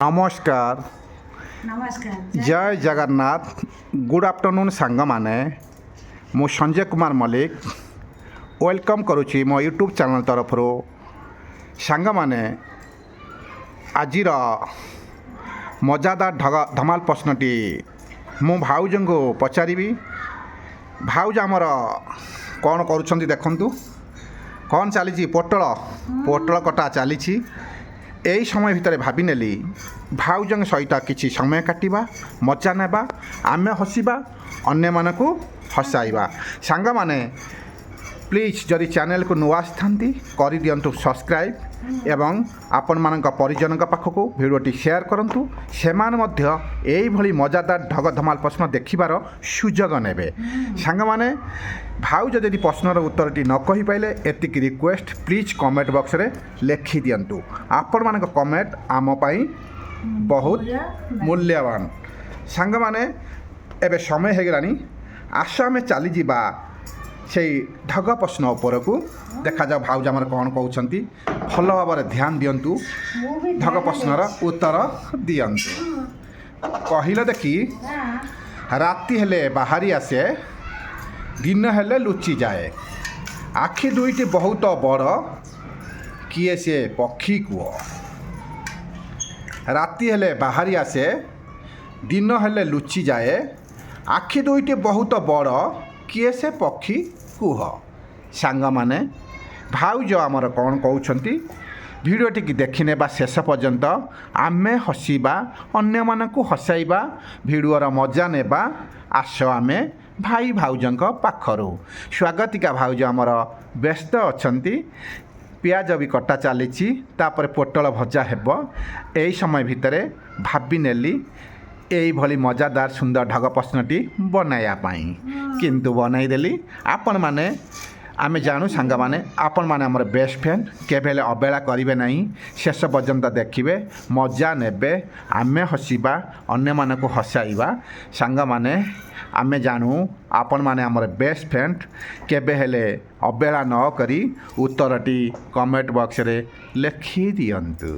नमस्कार नमस्कार। जय जगन्नाथ गुड आफ्टरनून सांग माने मु संजय कुमार मल्लिक वेलकम करुच्ची मो यूट्यूब चैनल तरफ सांग माने आजिर मजादार धमाल प्रश्नटी मु भाउज को पचारि भाउज आमर कौन करुँच देखु कौन चली पोटल कटा चली यही समय भितर भाविनेली भाउज सहित किसी समय काटिबा मजा नेबा आमे हसिबा अन्य मानकु हसाइबा सांग माने प्लीज जदि चैनल को नुआ आसी कर दिंतु सब्सक्राइब एवं आपण मानक परिजन पाखक भिडियोटी शेयर करंतु सेमान मध्य एई भली मजादार ढग धमाल प्रश्न देखिबार सुजोग नेबे सांग माने भाउज जदि प्रश्नर उत्तरटी न कहि पाइले एतिक रिक्वेस्ट प्लीज कमेंट बॉक्स रे लिखि दियंतु आपण मानक कमेंट आम पई बहुत मूल्यवान सांग माने एबे समय हो गलानी आशा में चली जिबा से ढग प्रश्न उपरकू देखा जाओ भाउज आमर कौन कहते भल भाव ध्यान दिंतु ढग प्रश्नर उत्तर दिंतु कहल देखी राति हेले बाहरी आसे दिन हेले लुचि जाए आखि दुईटी बहुत बड़ किए से पक्षी कुह राति हेले बाहरी आसे दिन हेले लुचि जाए आखि दुईटी बहुत बड़ किए से पक्षी कुह सांग माने भाउज आमर कौन कहते भिडियोटी की देखने शेष पर्यंत आमे हसिबा अन्य मानकु हसाइबा भिडियोर मजा नेबा आस आमे भाई भाउजंक पाखरु स्वागतिका भाउज आमर व्यस्त अछंती पियाज भी कटा चली तापर पोटल भजा हेब यही समय भितर भाभी नेली यही भली मजादार सुंदर ढग प्रश्नटी बनाइबापी किंतु बनईदेली आपण माने आमे जानू सांग माने आपण माने हमर बेस्ट फ्रेंड केबेले अबेला करिवे नहीं शेष पर्यंत देखिबे मजा नेबे आमे हसिबा अन्य मानकु हसाइबा सांग माने आमे जानू आपण माने हमर बेस्ट फ्रेंड केबे हेले अबेला न करी उत्तरटी कमेंट बॉक्स रे लिखि दियंतु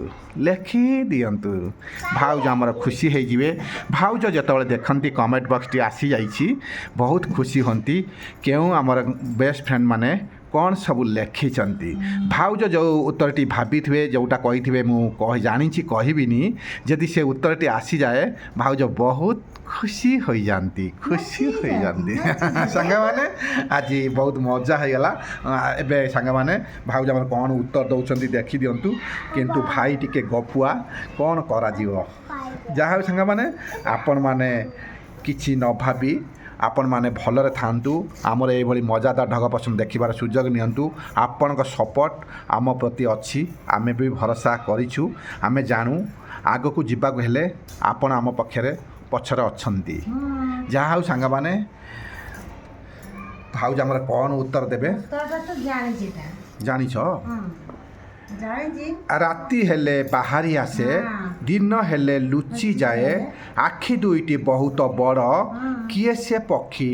भाउज आमर खुशी हो जिवे भाउज जतबे देखती कमेंट बॉक्स टी आसी जाइछि बहुत खुशी होंती क्यों आमर बेस्ट फ्रेंड माने कौन सब लिखि भाउज जो उत्तरटी भाभी थे जोटा कही मुझे जानी कहबिनी जदि से उत्तरटी आसी जाए भाउज बहुत खुशी हो जाती सांग माने आज बहुत मजा हो गला एबे सांग माने भाउज आमर कौन उत्तर दौरान देखी दिंतु किंतु भाई टिके गपुआ कौन करा जहाँ सांग माने आपण माने किछि न भाभी आपण माने भलरे थांतु आमर ये भली मजादार ढग प्रश्न देखिबार सुजोग नियंतु आपणक सपोर्ट आम प्रति अच्छी आमे भी भरोसा करिछु आमे जानू आग को जीवाक हेले आपण आम पक्षरे पछरे अछंती जहाँ हौ सांग माने भाउज आमर कौन उत्तर देबे जानिछ राति हेले बाहरी आसे दिन हेले लुचि जाए आखि दुईटी बहुत बड़ किए से पक्षी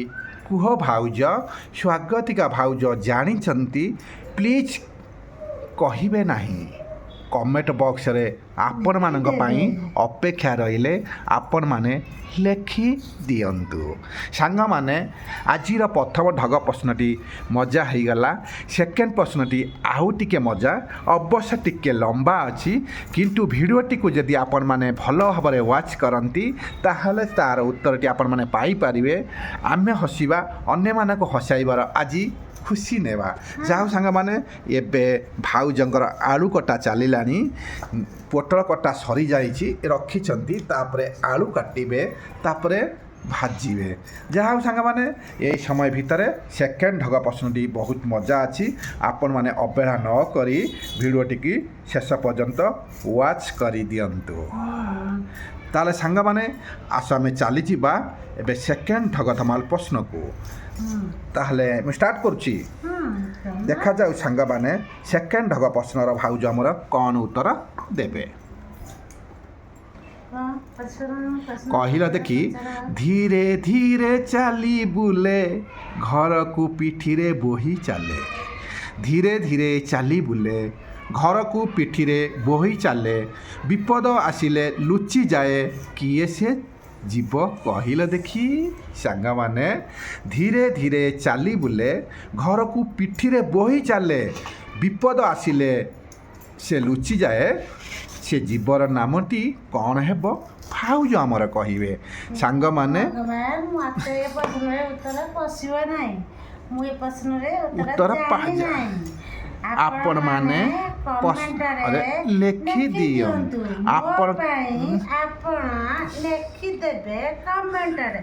कुह भाउज स्वागतिका भाउज जानी प्लीज कहिबे नहीं कमेंट बॉक्स रे आपण मानक पई अपेक्षा रहिले आपण माने लिखि दियंतु सांग माने आजिर प्रथम ढग प्रश्नटी मजा हो गला सेकेंड प्रश्नटी आउ टिके मजा अवश्य टिके लंबा अच्छी किंतु भिडियोटी को जदि आपण माने भल भाव वाच करती ताहले तार उत्तरटी आपण माने पाई परिबे आमे हसिबा अन्य मानक हसाइबार आज खुशी नेबा जाऊ सांग माने एबे भाउजंकर आलू कटा चलिलानी पोटल कटा सरी जाइछि रखिछंती तापरे आलू काटिबे तापरे भाजीबे जहाँ सांग माने यही समय भितर सेकेंड ढग प्रश्नटी बहुत मजा अच्छी आपण माने अवहेला न करी भिडियोटी की शेष पर्यंत वाच करी दियंतु ताले सांग माने आस आमे चली जिबा एबे सेकेंड ढग धमाल प्रश्न को ताहले मैं स्टार्ट करुच्ची देखा जाऊ सांग माने सेकेंड ढग प्रश्नर भाउज आमर कौन उत्तर देबे कहला देखी धीरे धीरे चली बुले घर को पिठी रे बोही चले धीरे धीरे चली बुले ଘରକୁ ପିଠିରେ ବୋହି ଚାଲେ ବିପଦ ଆସିଲେ ଲୁଚିଯାଏ କିଏ ସେ ଯିବ କହିଲ ଦେଖି। ସାଙ୍ଗମାନେ ଧୀରେ ଧୀରେ ଚାଲି ବୁଲେ ଘରକୁ ପିଠିରେ ବୋହି ଚାଲେ ବିପଦ ଆସିଲେ ସେ ଲୁଚିଯାଏ ସେ ଜୀବର ନାମଟି କ'ଣ ହେବ ଭାଉଜ ଆମର କହିବେ। ସାଙ୍ଗମାନେ ମୋତେ ଏ ପ୍ରଶ୍ନରେ ଉତ୍ତର ପଶିବ ନାହିଁ। ମୁଁ ଏ ପ୍ରଶ୍ନରେ ଉତ୍ତର ଉତ୍ତର ପାଇ- ଜାଣି ନାହିଁ। ଆପଣମାନେ କମେଣ୍ଟରେ ଲେଖି ଦିଅନ୍ତୁ। ଆପଣ ଆପଣ ଲେଖିଦେବେ କମେଣ୍ଟରେ।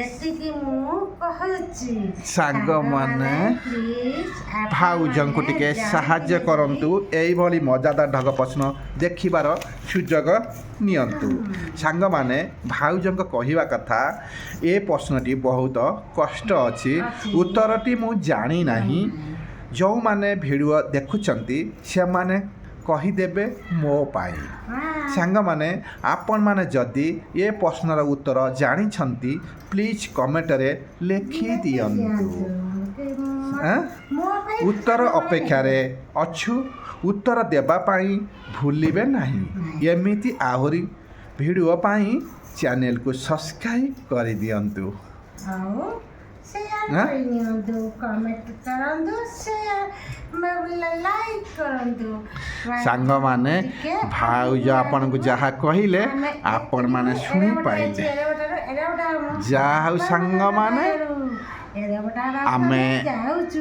ଏତିକି ମୁଁ କହୁଛି। ସାଙ୍ଗମାନେ ପ୍ଲିଜ୍ ଭାଉଜଙ୍କୁ ଟିକେ ସାହାଯ୍ୟ କରନ୍ତୁ ଏଇଭଳି ମଜାଦାର ଢଗ ପ୍ରଶ୍ନ ଦେଖିବାର ସୁଯୋଗ ନିଅନ୍ତୁ। ସାଙ୍ଗମାନେ ଭାଉଜଙ୍କ କହିବା କଥା ଏ ପ୍ରଶ୍ନଟି ବହୁତ କଷ୍ଟ ଅଛି ଉତ୍ତରଟି ମୁଁ ଜାଣିନାହିଁ। ଯେଉଁମାନେ ଭିଡ଼ିଓ ଦେଖୁଛନ୍ତି ସେମାନେ କହିଦେବେ ମୋ ପାଇଁ। ସାଙ୍ଗମାନେ ଆପଣମାନେ ଯଦି ଏ ପ୍ରଶ୍ନର ଉତ୍ତର ଜାଣିଛନ୍ତି ପ୍ଲିଜ୍ କମେଣ୍ଟରେ ଲେଖିଦିଅନ୍ତୁ। ଉତ୍ତର ଅପେକ୍ଷାରେ ଅଛୁ ଉତ୍ତର ଦେବା ପାଇଁ ଭୁଲିବେ ନାହିଁ। ଏମିତି ଆହୁରି ଭିଡ଼ିଓ ପାଇଁ ଚ୍ୟାନେଲକୁ ସବସ୍କ୍ରାଇବ୍ କରିଦିଅନ୍ତୁ। ଆଉ ସେୟାର କରିଦିଅନ୍ତୁ, କମେଣ୍ଟ କରନ୍ତୁ, ଲାଇକ୍ କରନ୍ତୁ। ସାଙ୍ଗମାନେ ଭାଉଜ ଆପଣଙ୍କୁ ଯାହା କହିଲେ ଆପଣମାନେ ଶୁଣିପାରିଲେ। ଯାହା ହଉ ସାଙ୍ଗମାନେ ଆମେ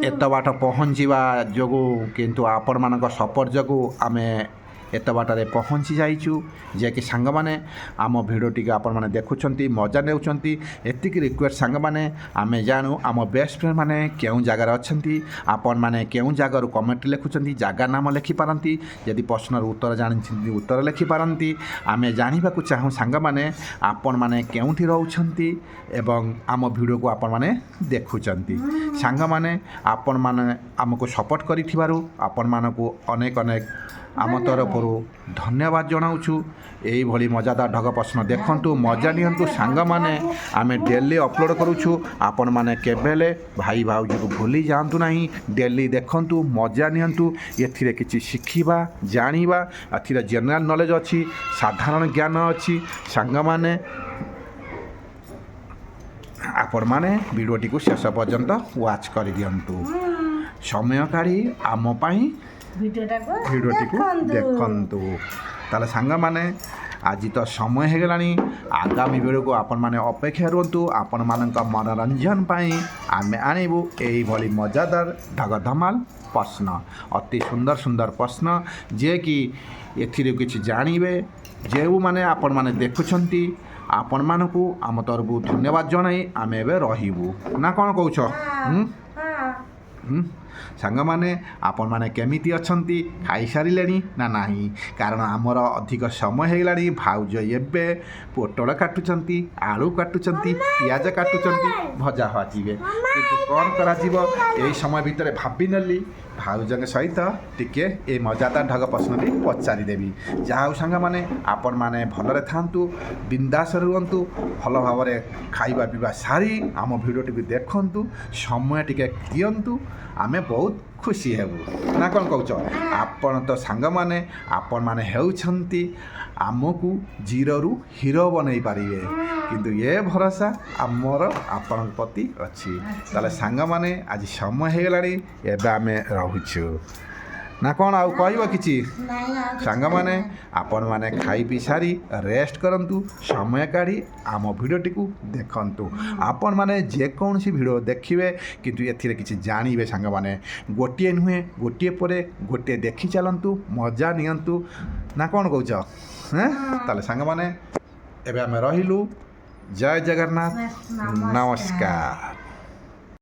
ଏତେ ବାଟ ପହଞ୍ଚିବା ଯୋଗୁଁ କିନ୍ତୁ ଆପଣମାନଙ୍କ ସପୋର୍ଟ ଯୋଗୁଁ ଆମେ ଏତେ ବାଟରେ ପହଞ୍ଚି ଯାଇଛୁ ଯେ କି ସାଙ୍ଗମାନେ ଆମ ଭିଡ଼ିଓଟିକୁ ଆପଣମାନେ ଦେଖୁଛନ୍ତି ମଜା ନେଉଛନ୍ତି। ଏତିକି ରିକ୍ୱେଷ୍ଟ ସାଙ୍ଗମାନେ ଆମେ ଜାଣୁ ଆମ ବେଷ୍ଟ ଫ୍ରେଣ୍ଡମାନେ କେଉଁ ଜାଗାରେ ଅଛନ୍ତି। ଆପଣମାନେ କେଉଁ ଜାଗାରୁ କମେଣ୍ଟ ଲେଖୁଛନ୍ତି ଜାଗା ନାମ ଲେଖିପାରନ୍ତି। ଯଦି ପ୍ରଶ୍ନର ଉତ୍ତର ଜାଣିଛନ୍ତି ଉତ୍ତର ଲେଖିପାରନ୍ତି। ଆମେ ଜାଣିବାକୁ ଚାହୁଁ ସାଙ୍ଗମାନେ ଆପଣମାନେ କେଉଁଠି ରହୁଛନ୍ତି ଏବଂ ଆମ ଭିଡ଼ିଓକୁ ଆପଣମାନେ ଦେଖୁଛନ୍ତି। ସାଙ୍ଗମାନେ ଆପଣମାନେ ଆମକୁ ସପୋର୍ଟ କରିଥିବାରୁ ଆପଣମାନଙ୍କୁ ଅନେକ ଅନେକ ଆମ ତରଫରୁ ଧନ୍ୟବାଦ ଜଣାଉଛୁ। ଏଇଭଳି ମଜାଦାର ଢଗ ପ୍ରଶ୍ନ ଦେଖନ୍ତୁ ମଜା ନିଅନ୍ତୁ। ସାଙ୍ଗମାନେ ଆମେ ଡେଲି ଅପଲୋଡ଼ କରୁଛୁ। ଆପଣମାନେ କେବେ ହେଲେ ଭାଇ ଭାଉଜକୁ ଭୁଲି ଯାଆନ୍ତୁ ନାହିଁ। ଡେଲି ଦେଖନ୍ତୁ ମଜା ନିଅନ୍ତୁ। ଏଥିରେ କିଛି ଶିଖିବା ଜାଣିବା ଏଥିରେ ଜେନେରାଲ ନଲେଜ ଅଛି ସାଧାରଣ ଜ୍ଞାନ ଅଛି। ସାଙ୍ଗମାନେ ଆପଣମାନେ ଭିଡ଼ିଓଟିକୁ ଶେଷ ପର୍ଯ୍ୟନ୍ତ ୱାଚ୍ କରିଦିଅନ୍ତୁ। ସମୟ କାଢ଼ି ଆମ ପାଇଁ ଭିଡ଼ିଓଟିକୁ ଦେଖନ୍ତୁ। ତାହେଲେ ସାଙ୍ଗମାନେ ଆଜି ତ ସମୟ ହେଇଗଲାଣି। ଆଗାମୀ ଭିଡ଼ିଓକୁ ଆପଣମାନେ ଅପେକ୍ଷା ରୁହନ୍ତୁ। ଆପଣମାନଙ୍କ ମନୋରଞ୍ଜନ ପାଇଁ ଆମେ ଆଣିବୁ ଏଇଭଳି ମଜାଦାର ଢଗ ଧମାଲ ପ୍ରଶ୍ନ ଅତି ସୁନ୍ଦର ସୁନ୍ଦର ପ୍ରଶ୍ନ ଯିଏକି ଏଥିରେ କିଛି ଜାଣିବେ। ଯେଉଁମାନେ ଆପଣମାନେ ଦେଖୁଛନ୍ତି ଆପଣମାନଙ୍କୁ ଆମ ତରଫରୁ ଧନ୍ୟବାଦ ଜଣାଇ ଆମେ ଏବେ ରହିବୁ ନା କ'ଣ କହୁଛ? ସାଙ୍ଗମାନେ ଆପଣମାନେ କେମିତି ଅଛନ୍ତି ଖାଇସାରିଲେଣି ନା ନାହିଁ? କାରଣ ଆମର ଅଧିକ ସମୟ ହେଇଗଲାଣି। ଭାଉଜ ଏବେ ପୋଟଳ କାଟୁଛନ୍ତି ଆଳୁ କାଟୁଛନ୍ତି ପିଆଜ କାଟୁଛନ୍ତି ଭଜା ଭାଜିବେ। କିନ୍ତୁ କ'ଣ କରାଯିବ ଏଇ ସମୟ ଭିତରେ ଭାବିନେଲି ଭାଉଜଙ୍କ ସହିତ ଟିକେ ଏ ମଜାଦାର ଢଗ ପ୍ରଶ୍ନଟି ପଚାରିଦେବି। ଯାହା ହଉ ସାଙ୍ଗମାନେ ଆପଣମାନେ ଭଲରେ ଥାଆନ୍ତୁ ବିନ୍ଦାସରେ ରୁହନ୍ତୁ। ଭଲ ଭାବରେ ଖାଇବା ପିଇବା ସାରି ଆମ ଭିଡ଼ିଓଟିକୁ ଦେଖନ୍ତୁ ସମୟ ଟିକେ ଦିଅନ୍ତୁ। ଆମେ ବହୁତ ଖୁସି ହେବୁ ନା କ'ଣ କହୁଛ? ଆପଣ ତ ସାଙ୍ଗମାନେ ଆପଣମାନେ ହେଉଛନ୍ତି ଆମକୁ ଜିରୋରୁ ହିରୋ ବନେଇ ପାରିବେ। କିନ୍ତୁ ଏ ଭରସା ଆମର ଆପଣଙ୍କ ପ୍ରତି ଅଛି। ତାହେଲେ ସାଙ୍ଗମାନେ ଆଜି ସମୟ ହେଇଗଲାଣି ଏବେ ଆମେ ରହୁଛୁ ନା କ'ଣ ଆଉ କହିବ କିଛି? ସାଙ୍ଗମାନେ ଆପଣମାନେ ଖାଇ ପିଇ ସାରି ରେଷ୍ଟ କରନ୍ତୁ। ସମୟ କାଢ଼ି ଆମ ଭିଡ଼ିଓଟିକୁ ଦେଖନ୍ତୁ। ଆପଣମାନେ ଯେକୌଣସି ଭିଡ଼ିଓ ଦେଖିବେ କିନ୍ତୁ ଏଥିରେ କିଛି ଜାଣିବେ। ସାଙ୍ଗମାନେ ଗୋଟିଏ ନୁହେଁ ଗୋଟିଏ ପରେ ଗୋଟିଏ ଦେଖି ଚାଲନ୍ତୁ ମଜା ନିଅନ୍ତୁ ନା କ'ଣ କହୁଛ? ତାହେଲେ ସାଙ୍ଗମାନେ ଏବେ ଆମେ ରହିଲୁ। ଜୟ ଜଗନ୍ନାଥ ନମସ୍କାର।